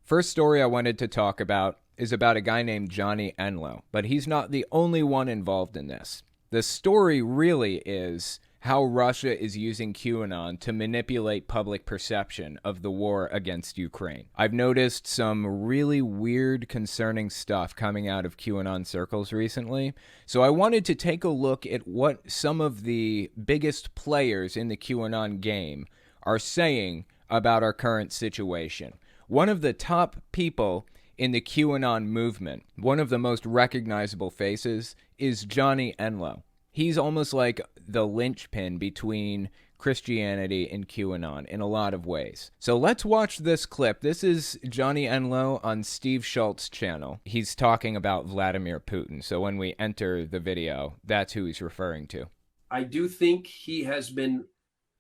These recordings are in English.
First story I wanted to talk about is about a guy named Johnny Enlow, but he's not the only one involved in this. The story really is how Russia is using QAnon to manipulate public perception of the war against Ukraine. I've noticed some really weird, concerning stuff coming out of QAnon circles recently, so I wanted to take a look at what some of the biggest players in the QAnon game are saying about our current situation. One of the top people in the QAnon movement, one of the most recognizable faces, is Johnny Enlow. He's almost like the linchpin between Christianity and QAnon in a lot of ways. So let's watch this clip. This is Johnny Enlow on Steve Schultz's channel. He's talking about Vladimir Putin. So when we enter the video, that's who he's referring to. I do think he has been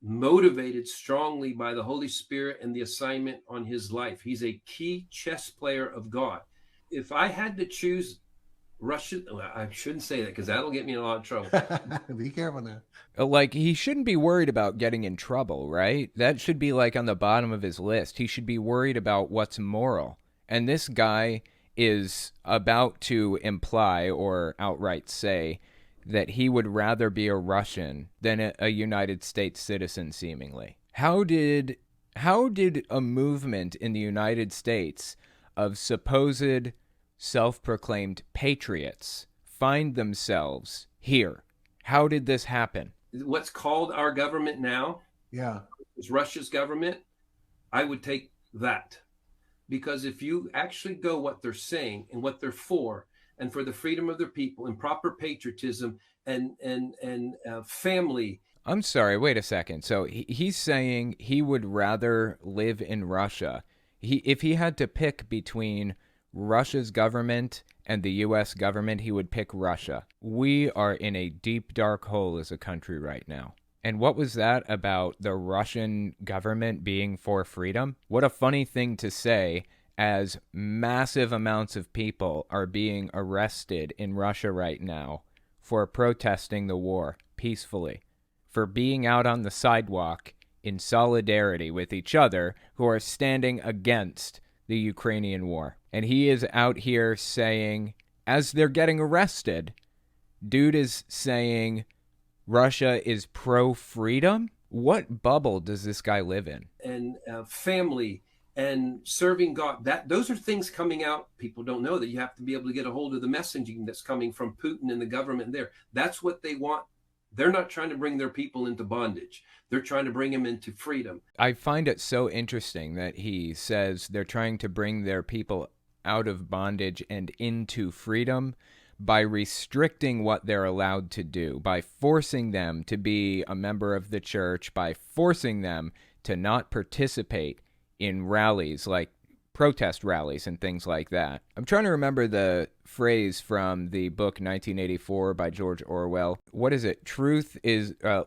motivated strongly by the Holy Spirit and the assignment on his life. He's a key chess player of God. If I had to choose Russia, I shouldn't say that because that'll get me in a lot of trouble. Be careful now. Like, he shouldn't be worried about getting in trouble, right? That should be like on the bottom of his list. He should be worried about what's moral. And this guy is about to imply or outright say that he would rather be a Russian than a United States citizen, seemingly. How did a movement in the United States of supposed self-proclaimed patriots find themselves here? How did this happen? What's called our government now, is Russia's government. I would take that, because if you actually go what they're saying and what they're for, and for the freedom of their people and proper patriotism and family. I'm sorry, wait a second. So he's saying he would rather live in Russia. If he had to pick between Russia's government and the U.S. government, he would pick Russia. We are in a deep, dark hole as a country right now. And what was that about the Russian government being for freedom? What a funny thing to say, as massive amounts of people are being arrested in Russia right now for protesting the war peacefully, for being out on the sidewalk in solidarity with each other who are standing against the Ukrainian war. And he is out here saying, as they're getting arrested, dude is saying Russia is pro-freedom? What bubble does this guy live in? And family and serving God. Those are things coming out. People don't know that you have to be able to get a hold of the messaging that's coming from Putin and the government there. That's what they want. They're not trying to bring their people into bondage. They're trying to bring them into freedom. I find it so interesting that he says they're trying to bring their people out of bondage and into freedom by restricting what they're allowed to do, by forcing them to be a member of the church, by forcing them to not participate in rallies, like protest rallies and things like that. I'm trying to remember the phrase from the book 1984 by George Orwell. What is it?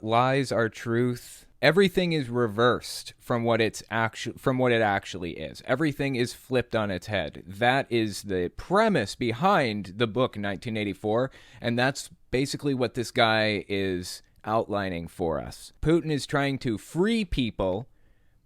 Lies are truth. Everything is reversed from what it actually is. Everything is flipped on its head. That is the premise behind the book 1984, and that's basically what this guy is outlining for us. Putin is trying to free people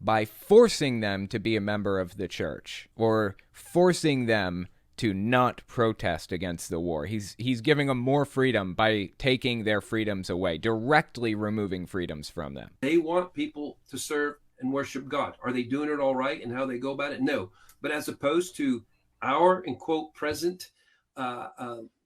by forcing them to be a member of the church, or forcing them to not protest against the war. He's giving them more freedom by taking their freedoms away, directly removing freedoms from them. They want people to serve and worship God. Are they doing it all right and how they go about it? No. But as opposed to our, in quote, present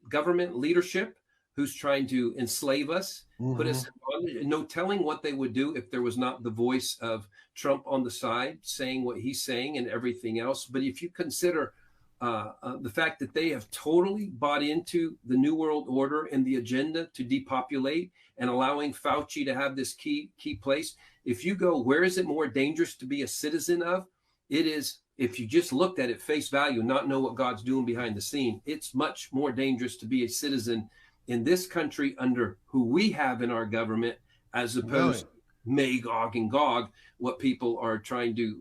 government leadership, who's trying to enslave us, put us in bondage, no telling what they would do if there was not the voice of Trump on the side saying what he's saying and everything else. But if you consider the fact that they have totally bought into the New World Order and the agenda to depopulate and allowing Fauci to have this key place, if you go, where is it more dangerous to be a citizen of? It is, if you just looked at it face value, not know what God's doing behind the scene, it's much more dangerous to be a citizen in this country under who we have in our government, as opposed to Magog and Gog, what people are trying to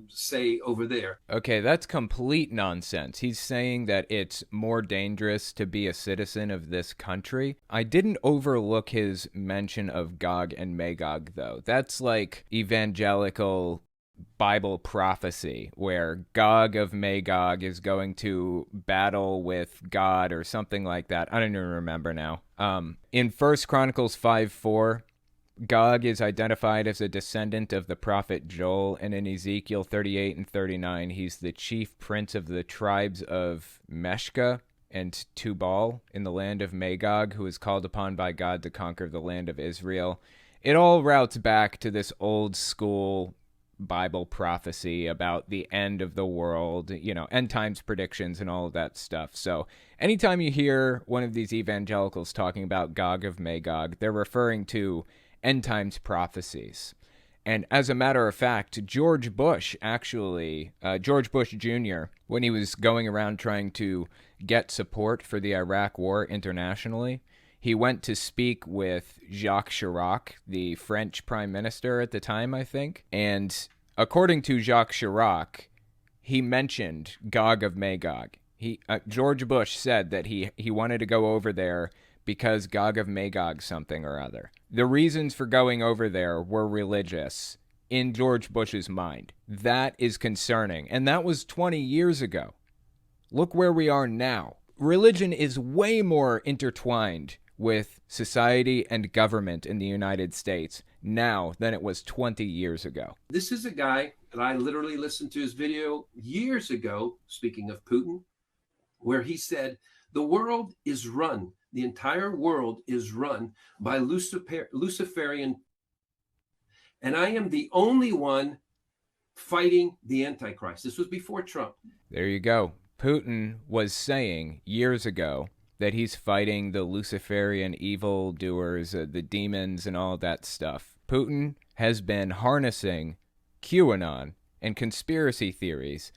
say over there. Okay, that's complete nonsense. He's saying that it's more dangerous to be a citizen of this country. I didn't overlook his mention of Gog and Magog, though. That's like evangelical Bible prophecy where Gog of Magog is going to battle with God or something like that. I don't even remember now. In 1 Chronicles 5:4, Gog is identified as a descendant of the prophet Joel, and in Ezekiel 38 and 39, he's the chief prince of the tribes of Meshka and Tubal in the land of Magog, who is called upon by God to conquer the land of Israel. It all routes back to this old school Bible prophecy about the end of the world, end times predictions and all of that stuff. So anytime you hear one of these evangelicals talking about Gog of Magog, they're referring to end times prophecies. And as a matter of fact, George Bush Jr., when he was going around trying to get support for the Iraq War internationally, he went to speak with Jacques Chirac, the French prime minister at the time, I think. And according to Jacques Chirac, he mentioned Gog of Magog. George Bush said that he wanted to go over there because Gog of Magog something or other. The reasons for going over there were religious in George Bush's mind. That is concerning. And that was 20 years ago. Look where we are now. Religion is way more intertwined with society and government in the United States now than it was 20 years ago. This is a guy that I literally listened to his video years ago, speaking of Putin, where he said, the world is run, the entire world is run by Luciferian, and I am the only one fighting the Antichrist. This was before Trump. There you go. Putin was saying years ago that he's fighting the Luciferian evildoers, the demons, and all that stuff. Putin has been harnessing QAnon and conspiracy theories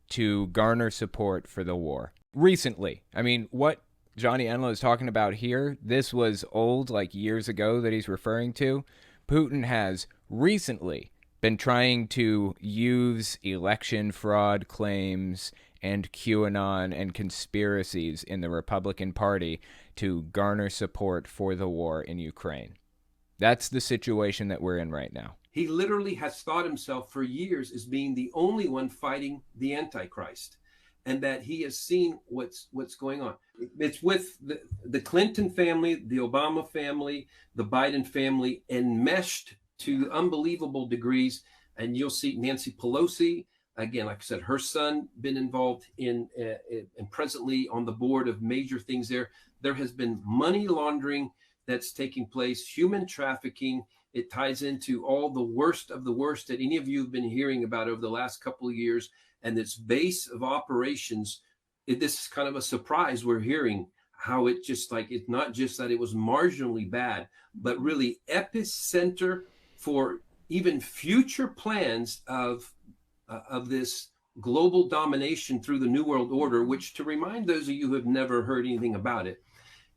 to garner support for the war. Recently, I mean, what Johnny Enlow is talking about here, this was old, like years ago that he's referring to. Putin has recently been trying to use election fraud claims and QAnon and conspiracies in the Republican Party to garner support for the war in Ukraine. That's the situation that we're in right now. He literally has thought himself for years as being the only one fighting the Antichrist, and that he has seen what's going on. It's with the Clinton family, the Obama family, the Biden family, enmeshed to unbelievable degrees. And you'll see Nancy Pelosi, again, like I said, her son been involved in and presently on the board of major things there. There has been money laundering that's taking place, human trafficking. It ties into all the worst of the worst that any of you have been hearing about over the last couple of years. And its base of operations, this is kind of a surprise. We're hearing how it just like, it's not just that it was marginally bad, but really epicenter for even future plans of this global domination through the New World Order, which, to remind those of you who have never heard anything about it,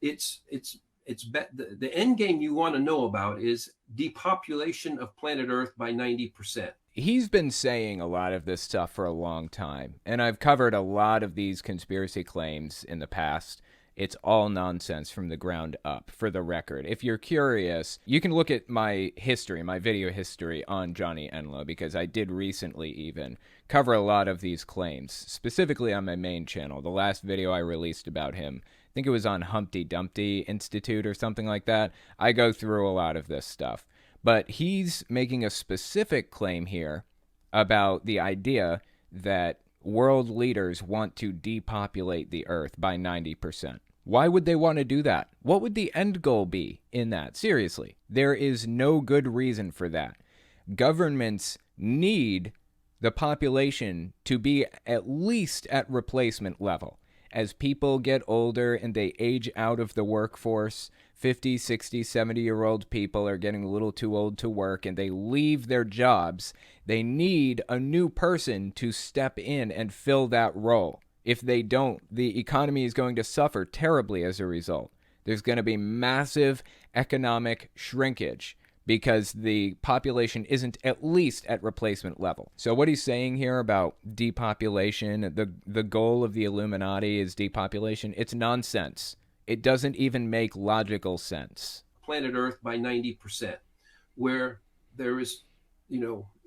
the end game you want to know about is depopulation of planet Earth by 90%. He's been saying a lot of this stuff for a long time, and I've covered a lot of these conspiracy claims in the past. It's all nonsense from the ground up, for the record. If you're curious, you can look at my history, my video history on Johnny Enlow, because I did recently even cover a lot of these claims, specifically on my main channel. The last video I released about him, I think it was on Humpty Dumpty Institute or something like that. I go through a lot of this stuff. But he's making a specific claim here about the idea that world leaders want to depopulate the earth by 90%. Why would they want to do that? What would the end goal be in that? Seriously, there is no good reason for that. Governments need the population to be at least at replacement level. As people get older and they age out of the workforce, 50, 60, 70-year-old people are getting a little too old to work and they leave their jobs. They need a new person to step in and fill that role. If they don't, the economy is going to suffer terribly as a result. There's going to be massive economic shrinkage because the population isn't at least at replacement level. So what he's saying here about depopulation, the goal of the Illuminati is depopulation, it's nonsense. It doesn't even make logical sense. Planet Earth by 90%, where there is,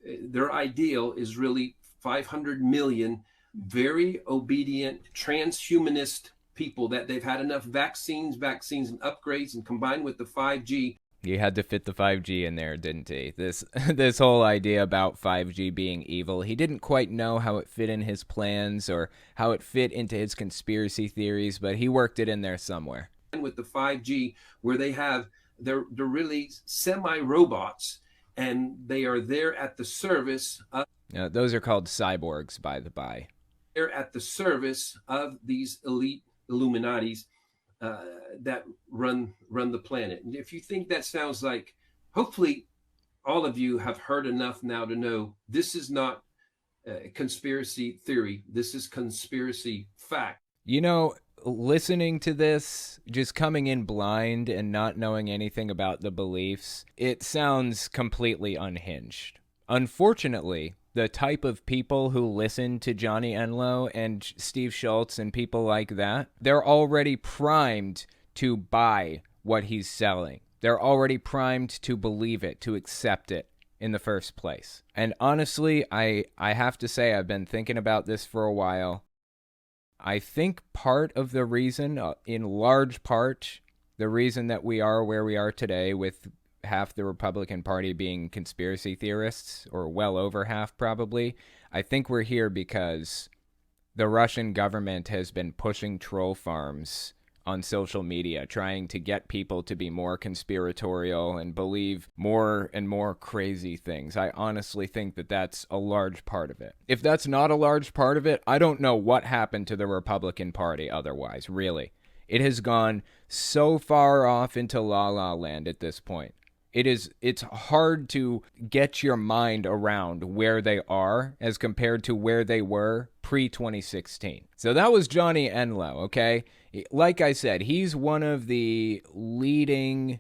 their ideal is really 500 million very obedient transhumanist people that they've had enough vaccines and upgrades, and combined with the 5G. He had to fit the 5G in there, didn't he? This whole idea about 5G being evil, he didn't quite know how it fit in his plans or how it fit into his conspiracy theories, but he worked it in there somewhere. With the 5G, where they're really semi-robots, and they are there at the service of... Those are called cyborgs, by the by. They're at the service of these elite Illuminatis that run the planet. And if you think that sounds like, hopefully all of you have heard enough now to know this is not conspiracy theory. This is conspiracy fact. You know, listening to this, just coming in blind and not knowing anything about the beliefs, it sounds completely unhinged. Unfortunately, the type of people who listen to Johnny Enlow and Steve Schultz and people like that, they're already primed to buy what he's selling. They're already primed to believe it, to accept it in the first place. And honestly, I have to say, I've been thinking about this for a while. I think part of the reason, in large part, the reason that we are where we are today, with half the Republican Party being conspiracy theorists, or well over half probably, I think we're here because the Russian government has been pushing troll farms on social media, trying to get people to be more conspiratorial and believe more and more crazy things. I honestly think that that's a large part of it. If that's not a large part of it, I don't know what happened to the Republican Party otherwise, really. It has gone so far off into la-la land at this point. It's hard to get your mind around where they are as compared to where they were pre-2016. So that was Johnny Enlow, okay? Like I said, he's one of the leading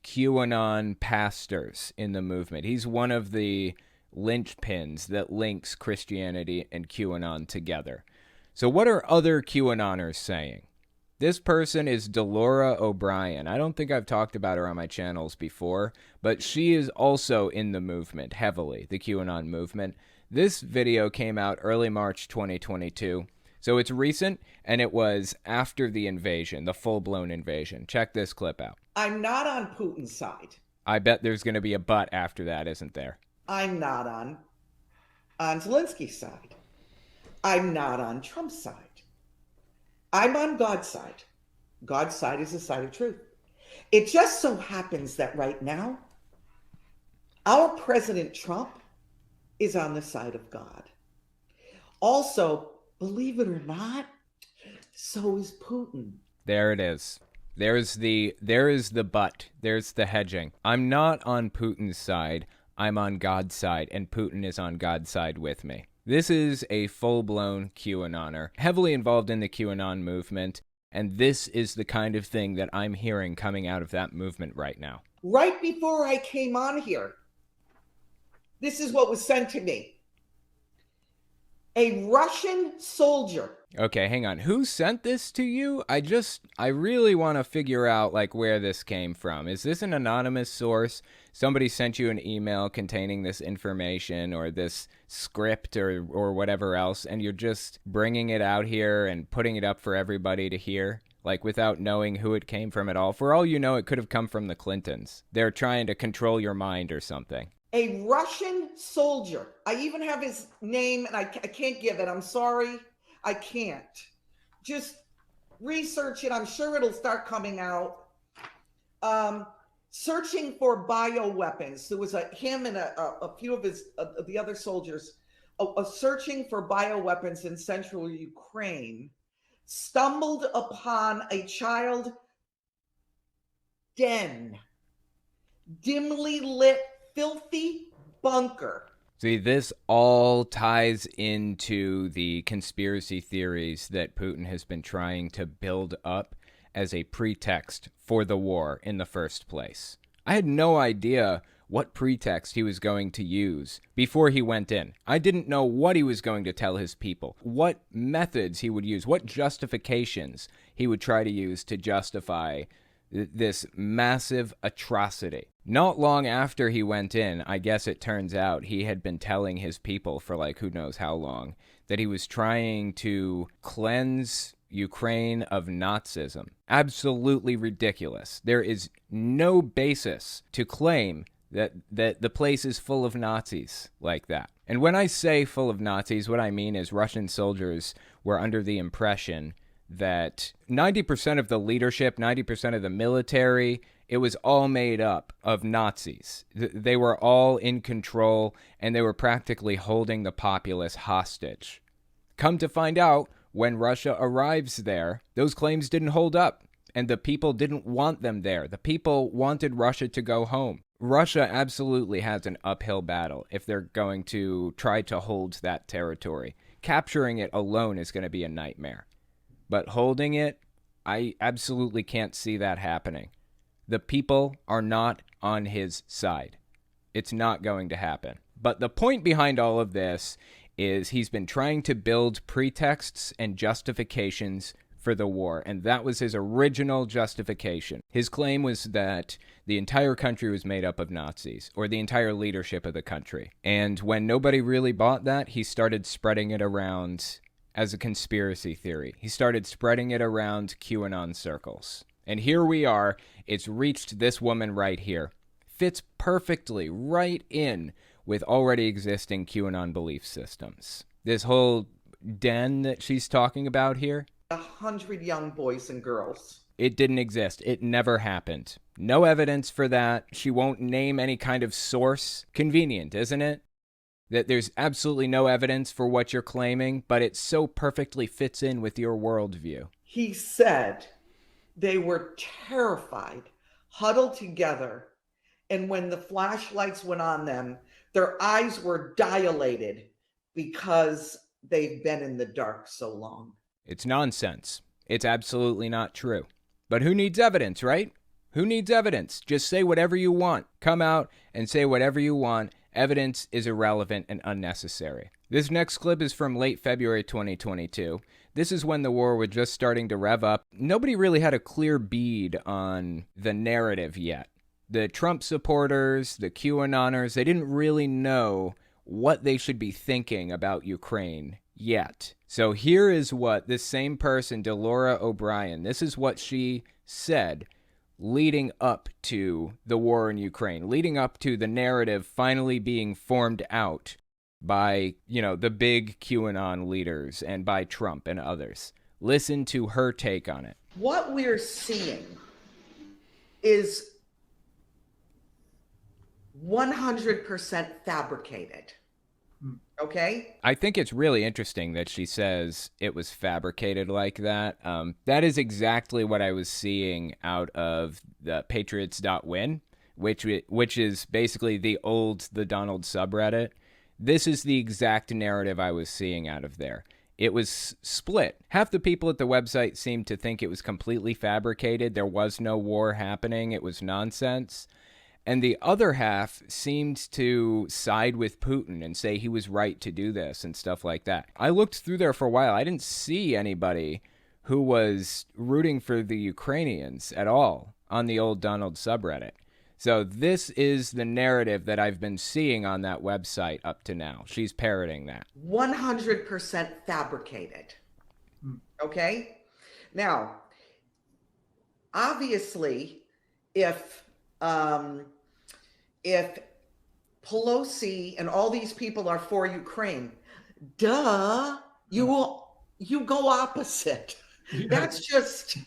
QAnon pastors in the movement. He's one of the linchpins that links Christianity and QAnon together. So what are other QAnoners saying? This person is Delora O'Brien. I don't think I've talked about her on my channels before, but she is also in the movement heavily, the QAnon movement. This video came out early March 2022, so it's recent, and it was after the invasion, the full-blown invasion. Check this clip out. I'm not on Putin's side. I bet there's going to be a but after that, isn't there? I'm not on Zelensky's side. I'm not on Trump's side. I'm on God's side. God's side is the side of truth. It just so happens that right now, our President Trump is on the side of God. Also, believe it or not, so is Putin. There it is. There is the but. There's the hedging. I'm not on Putin's side. I'm on God's side, and Putin is on God's side with me. This is a full-blown QAnoner, heavily involved in the QAnon movement, and this is the kind of thing that I'm hearing coming out of that movement right now. Right before I came on here, this is what was sent to me. A Russian soldier. Okay, hang on. Who sent this to you? I really want to figure out, where this came from. Is this an anonymous source? Somebody sent you an email containing this information or this script or whatever else, and you're just bringing it out here and putting it up for everybody to hear, without knowing who it came from at all? For all you know, it could have come from the Clintons. They're trying to control your mind or something. A Russian soldier. I even have his name, and I can't give it. I'm sorry. I can't. Just research it. I'm sure it'll start coming out. Searching for bioweapons. There was him and a few of the other soldiers searching for bioweapons in central Ukraine. Stumbled upon a child den, dimly lit, filthy bunker. See, this all ties into the conspiracy theories that Putin has been trying to build up as a pretext for the war in the first place. I had no idea what pretext he was going to use before he went in. I didn't know what he was going to tell his people, what methods he would use, what justifications he would try to use to justify this massive atrocity. Not long after he went in, I guess it turns out he had been telling his people for like who knows how long that he was trying to cleanse Ukraine of Nazism. Absolutely ridiculous. There is no basis to claim that the place is full of Nazis like that. And when I say full of Nazis, what I mean is Russian soldiers were under the impression that 90% of the leadership, 90% of the military, it was all made up of Nazis. They were all in control, and they were practically holding the populace hostage. Come to find out, when Russia arrives there, those claims didn't hold up, and the people didn't want them there. The people wanted Russia to go home. Russia absolutely has an uphill battle if they're going to try to hold that territory. Capturing it alone is going to be a nightmare. But holding it, I absolutely can't see that happening. The people are not on his side. It's not going to happen. But the point behind all of this is he's been trying to build pretexts and justifications for the war, and that was his original justification. His claim was that the entire country was made up of Nazis, or the entire leadership of the country. And when nobody really bought that, he started spreading it around as a conspiracy theory. He started spreading it around QAnon circles. And here we are. It's reached this woman right here. Fits perfectly right in with already existing QAnon belief systems. This whole den that she's talking about here, 100 young boys and girls. it didn't exist. It never happened. No evidence for that. She won't name any kind of source. Convenient, isn't it? That there's absolutely no evidence for what you're claiming, but it so perfectly fits in with your worldview. He said they were terrified, huddled together, and when the flashlights went on them, their eyes were dilated because they've been in the dark so long. It's nonsense. It's absolutely not true. But who needs evidence, right? Who needs evidence? Just say whatever you want. Come out and say whatever you want. Evidence is irrelevant and unnecessary. This next clip is from late February 2022. This is when the war was just starting to rev up. Nobody really had a clear bead on the narrative yet. The Trump supporters, the QAnoners, they didn't really know what they should be thinking about Ukraine yet. So here is what this same person, Delora O'Brien, this is what she said leading up to the war in Ukraine, leading up to the narrative finally being formed out by, the big QAnon leaders and by Trump and others. Listen to her take on it. What we're seeing is 100% fabricated. Okay? I think it's really interesting that she says it was fabricated like that. That is exactly what I was seeing out of the Patriots.win, which is basically the Donald subreddit. This is the exact narrative I was seeing out of there. It was split. Half the people at the website seemed to think it was completely fabricated. There was no war happening. It was nonsense. And the other half seemed to side with Putin and say he was right to do this and stuff like that. I looked through there for a while. I didn't see anybody who was rooting for the Ukrainians at all on the old Donald subreddit. So this is the narrative that I've been seeing on that website up to now. She's parroting that. 100% fabricated. Okay? Now, obviously, if Pelosi and all these people are for Ukraine, you go opposite. That's just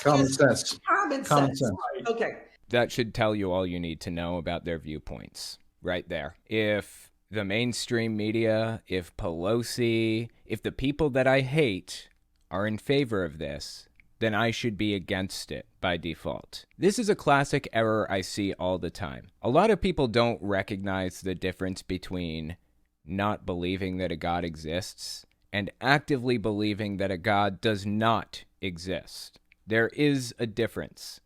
common sense. Common sense. Okay. That should tell you all you need to know about their viewpoints right there. If the mainstream media, if Pelosi, if the people that I hate are in favor of this, then I should be against it by default. This is a classic error I see all the time. A lot of people don't recognize the difference between not believing that a God exists and actively believing that a God does not exist. There is a difference.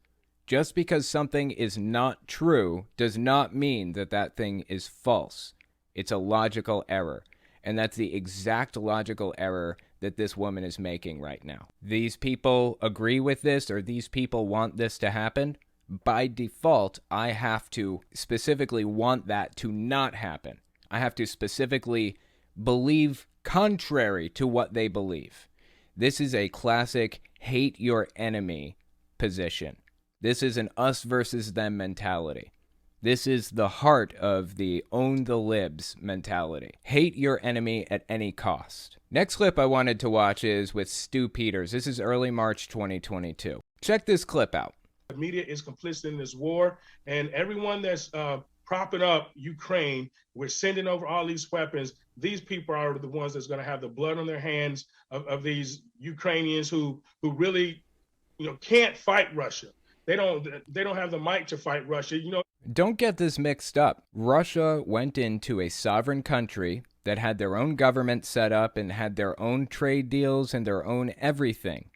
Just because something is not true does not mean that that thing is false. It's a logical error. And that's the exact logical error that this woman is making right now. These people agree with this, or these people want this to happen. By default, I have to specifically want that to not happen. I have to specifically believe contrary to what they believe. This is a classic hate your enemy position. This is an us versus them mentality. This is the heart of the own the libs mentality. Hate your enemy at any cost. Next clip I wanted to watch is with Stu Peters. This is early March 2022. Check this clip out. The media is complicit in this war, and everyone that's propping up Ukraine, we're sending over all these weapons. These people are the ones that's going to have the blood on their hands of these Ukrainians who really, can't fight Russia. They don't have the might to fight Russia. Don't get this mixed up. Russia went into a sovereign country that had their own government set up and had their own trade deals and their own everything.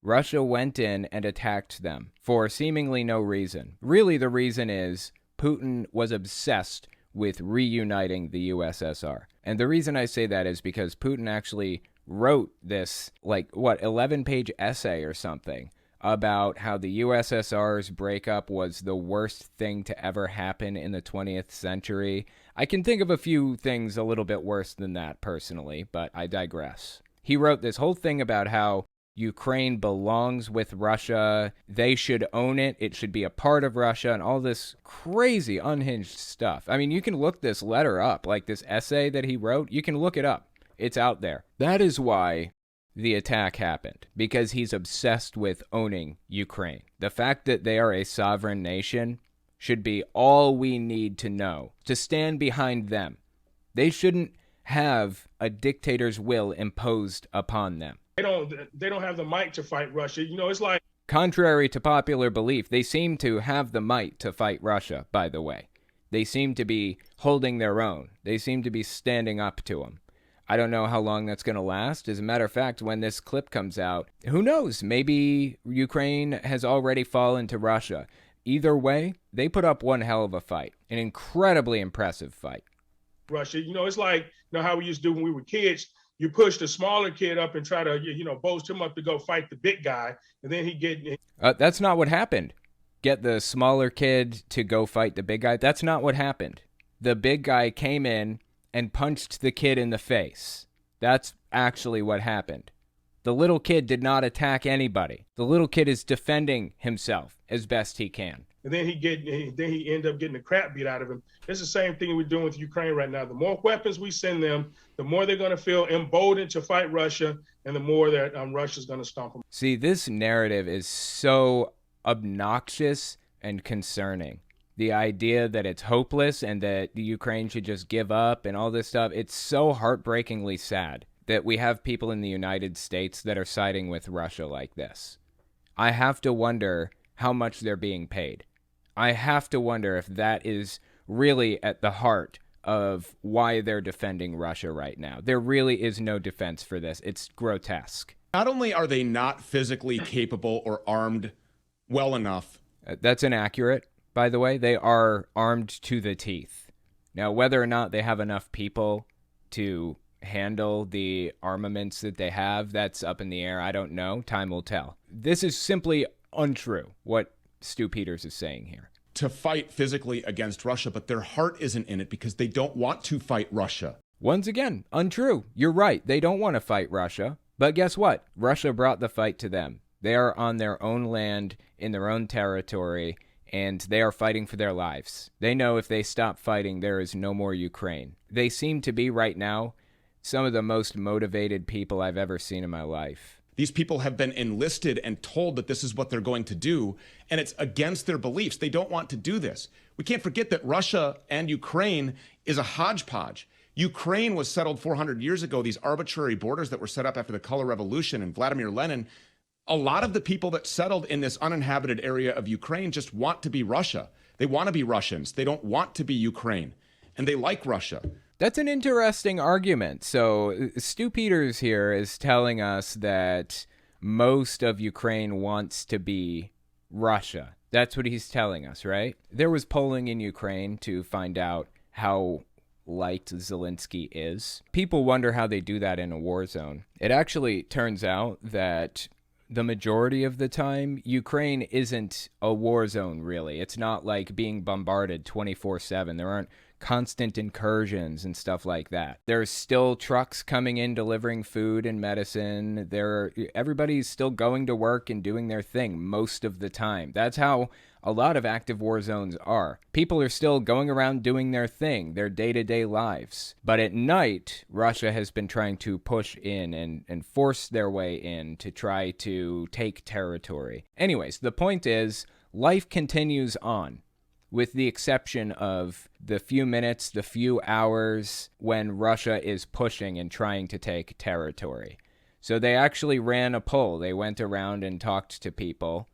Russia went in and attacked them for seemingly no reason. Really, the reason is Putin was obsessed with reuniting the USSR. And the reason I say that is because Putin actually wrote this, 11-page essay or something about how the USSR's breakup was the worst thing to ever happen in the 20th century. I can think of a few things a little bit worse than that personally, but I digress. He wrote this whole thing about how Ukraine belongs with Russia, they should own it, it should be a part of Russia, and all this crazy unhinged stuff. I mean, you can look this letter up, like this essay that he wrote, you can look it up. It's out there. That is why the attack happened, because he's obsessed with owning Ukraine. The fact that they are a sovereign nation should be all we need to know, to stand behind them. They shouldn't have a dictator's will imposed upon them. They don't have the might to fight Russia. It's like, contrary to popular belief, they seem to have the might to fight Russia, by the way. They seem to be holding their own. They seem to be standing up to them. I don't know how long that's going to last. As a matter of fact, when this clip comes out, who knows? Maybe Ukraine has already fallen to Russia. Either way, they put up one hell of a fight. An incredibly impressive fight. Russia, it's like, how we used to do when we were kids. You push the smaller kid up and try to, boast him up to go fight the big guy. And then he get... That's not what happened. Get the smaller kid to go fight the big guy. That's not what happened. The big guy came in and punched the kid in the face. That's actually what happened. The little kid did not attack anybody. The little kid is defending himself as best he can. And then he end up getting the crap beat out of him. It's the same thing we're doing with Ukraine right now. The more weapons we send them, the more they're going to feel emboldened to fight Russia, and the more that Russia's going to stomp them. See, this narrative is so obnoxious and concerning. The idea that it's hopeless and that the Ukraine should just give up and all this stuff, it's so heartbreakingly sad that we have people in the United States that are siding with Russia like this. I have to wonder how much they're being paid. I have to wonder if that is really at the heart of why they're defending Russia right now. There really is no defense for this. It's grotesque. Not only are they not physically capable or armed well enough. That's inaccurate, by the way. They are armed to the teeth. Now, whether or not they have enough people to handle the armaments that they have, that's up in the air. I don't know. Time will tell. This is simply untrue, what Stu Peters is saying here. To fight physically against Russia, but their heart isn't in it because they don't want to fight Russia. Once again, untrue. You're right. They don't want to fight Russia. But guess what? Russia brought the fight to them. They are on their own land, in their own territory, and they are fighting for their lives. They know if they stop fighting, there is no more Ukraine. They seem to be, right now, some of the most motivated people I've ever seen in my life. These people have been enlisted and told that this is what they're going to do, and it's against their beliefs. They don't want to do this. We can't forget that Russia and Ukraine is a hodgepodge. Ukraine was settled 400 years ago, these arbitrary borders that were set up after the Color Revolution and Vladimir Lenin. A lot of the people that settled in this uninhabited area of Ukraine just want to be Russia. They want to be Russians. They don't want to be Ukraine, and they like Russia. That's an interesting argument. So Stu Peters here is telling us that most of Ukraine wants to be Russia. That's what he's telling us, right? There was polling in Ukraine to find out how liked Zelensky is. People wonder how they do that in a war zone. It actually turns out that the majority of the time, Ukraine isn't a war zone, really. It's not like being bombarded 24/7. There aren't constant incursions and stuff like that. There's still trucks coming in delivering food and medicine. Everybody's still going to work and doing their thing most of the time. That's how a lot of active war zones are. People are still going around doing their thing, their day-to-day lives. But at night, Russia has been trying to push in and force their way in to try to take territory. Anyways, the point is, life continues on, with the exception of the few minutes, the few hours when Russia is pushing and trying to take territory. So they actually ran a poll. They went around and talked to people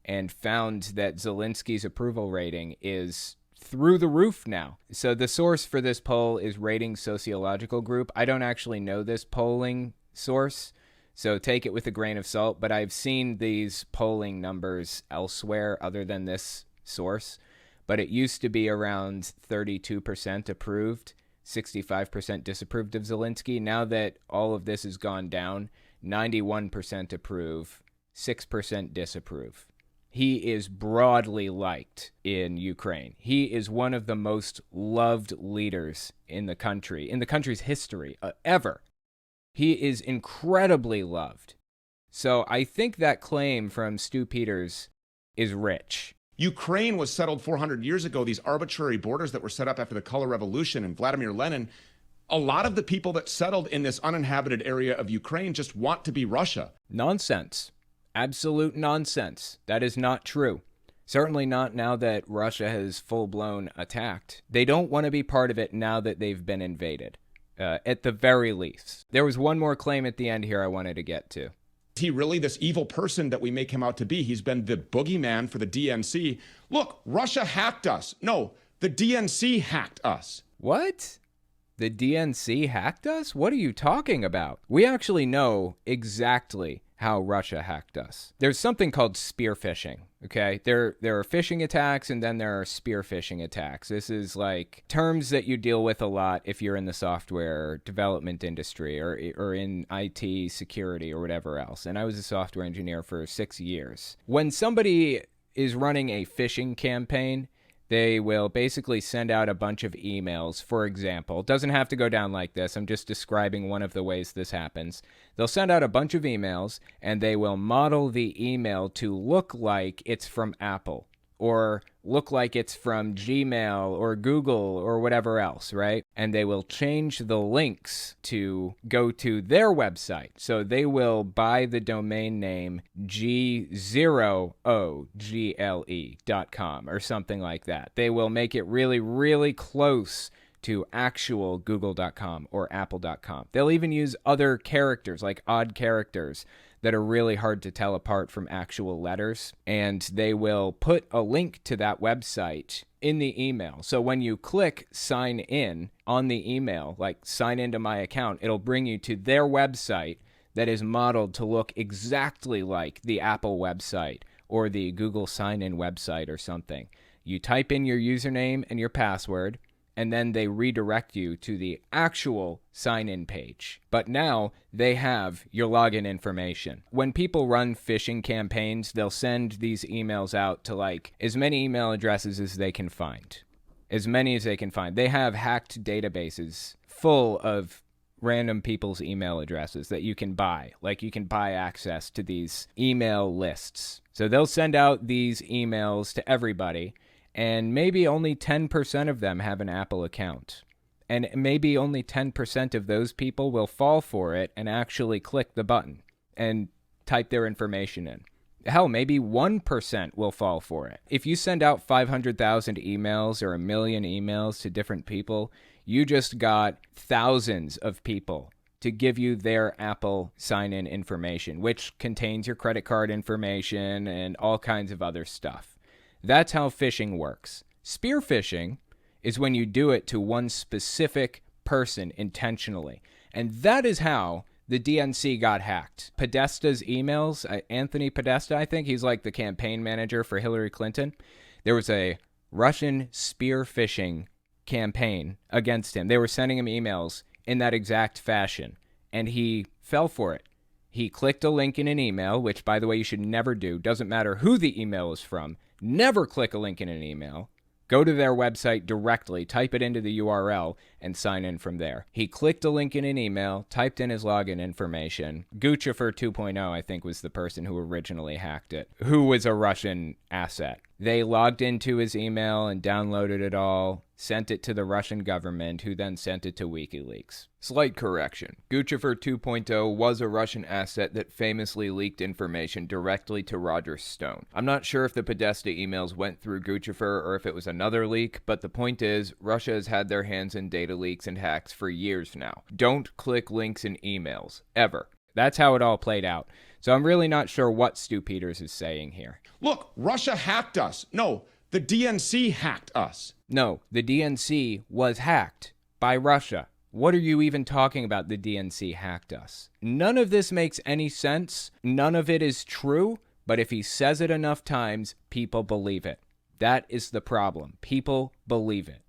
and found that Zelensky's approval rating is through the roof now. So the source for this poll is Rating Sociological Group. I don't actually know this polling source, so take it with a grain of salt, but I've seen these polling numbers elsewhere other than this source. But it used to be around 32% approved, 65% disapproved of Zelensky. Now that all of this has gone down, 91% approve, 6% disapprove. He is broadly liked in Ukraine. He is one of the most loved leaders in the country's history ever. He is incredibly loved. So I think that claim from Stu Peters is rich. Ukraine was settled 400 years ago, these arbitrary borders that were set up after the Color Revolution and Vladimir Lenin. A lot of the people that settled in this uninhabited area of Ukraine just want to be Russia. Nonsense. Absolute nonsense. That is not true. Certainly not now that Russia has full-blown attacked. They don't want to be part of it now that they've been invaded, at the very least. There was one more claim at the end here I wanted to get to. Is he really this evil person that we make him out to be? He's been the boogeyman for the DNC. Look, Russia hacked us. No, the DNC hacked us. What? The DNC hacked us? What are you talking about? We actually know exactly how Russia hacked us. There's something called spear phishing, okay? There are phishing attacks, and then there are spear phishing attacks. This is like terms that you deal with a lot if you're in the software development industry or in IT security or whatever else. And I was a software engineer for 6 years. When somebody is running a phishing campaign, they will basically send out a bunch of emails. For example, it doesn't have to go down like this. I'm just describing one of the ways this happens. They'll send out a bunch of emails, and they will model the email to look like it's from Apple, or look like it's from Gmail or Google or whatever else, right? And they will change the links to go to their website. So they will buy the domain name G0OGLE.com or something like that. They will make it really, really close to actual Google.com or Apple.com. They'll even use other characters, like odd characters, that are really hard to tell apart from actual letters, and they will put a link to that website in the email. So when you click sign in on the email, like sign into my account, it'll bring you to their website that is modeled to look exactly like the Apple website or the Google sign-in website or something. You type in your username and your password, and then they redirect you to the actual sign-in page. But now they have your login information. When people run phishing campaigns, they'll send these emails out to like as many email addresses as they can find. As many as they can find. They have hacked databases full of random people's email addresses that you can buy. Like you can buy access to these email lists. So they'll send out these emails to everybody, and maybe only 10% of them have an Apple account. And maybe only 10% of those people will fall for it and actually click the button and type their information in. Hell, maybe 1% will fall for it. If you send out 500,000 emails or 1 million emails to different people, you just got thousands of people to give you their Apple sign-in information, which contains your credit card information and all kinds of other stuff. That's how phishing works. Spear phishing is when you do it to one specific person intentionally. And that is how the DNC got hacked. Podesta's emails, Anthony Podesta, I think, he's like the campaign manager for Hillary Clinton. There was a Russian spear phishing campaign against him. They were sending him emails in that exact fashion, and he fell for it. He clicked a link in an email, which, by the way, you should never do. Doesn't matter who the email is from. Never click a link in an email. Go to their website directly, type it into the URL, and sign in from there. He clicked a link in an email, typed in his login information. Guccifer 2.0, I think, was the person who originally hacked it, who was a Russian asset. They logged into his email and downloaded it all, sent it to the Russian government, who then sent it to WikiLeaks. Slight correction. Guccifer 2.0 was a Russian asset that famously leaked information directly to Roger Stone. I'm not sure if the Podesta emails went through Guccifer or if it was another leak, but the point is, Russia has had their hands in data leaks and hacks for years now. Don't click links in emails, ever. That's how it all played out. So I'm really not sure what Stu Peters is saying here. Look, Russia hacked us. No, the DNC hacked us. No, the DNC was hacked by Russia. What are you even talking about? The DNC hacked us. None of this makes any sense. None of it is true. But if he says it enough times, people believe it. That is the problem. People believe it.